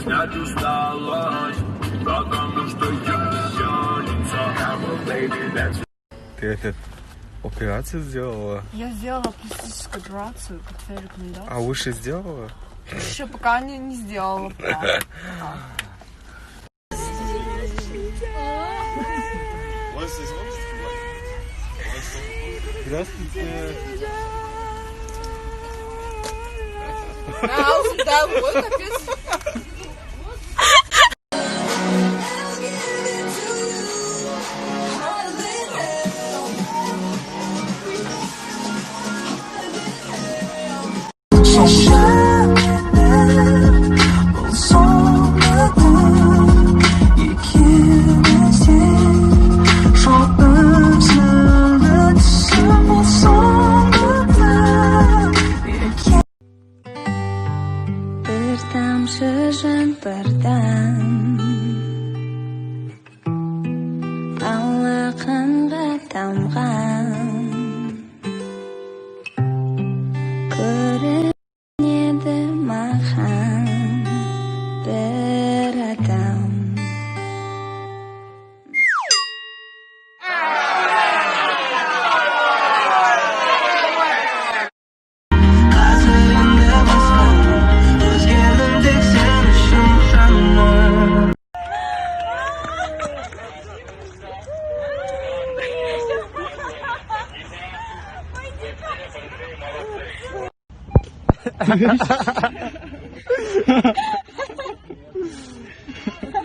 Снять усталость, потому что я все лицо. Ты это операцию сделала? Я сделала пластическую операцию по твоей рекомендации. А уши сделала? Еще пока не сделала. Пока. Здравствуйте. Да, вот капец.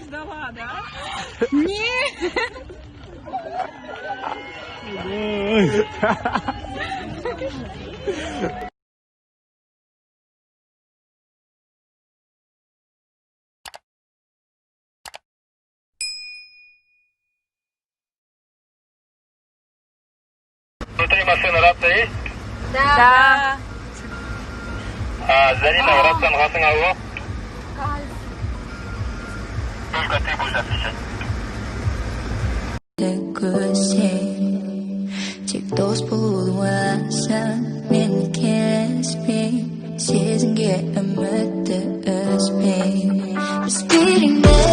Ждала, да? Нет! Внутри машины рация есть? Да. Зарина, рацияны қасыңа алып. Только ты будешь отвечать. Тек дос болуаса мені келіспей сезімге үмітті үзбей біз беріңді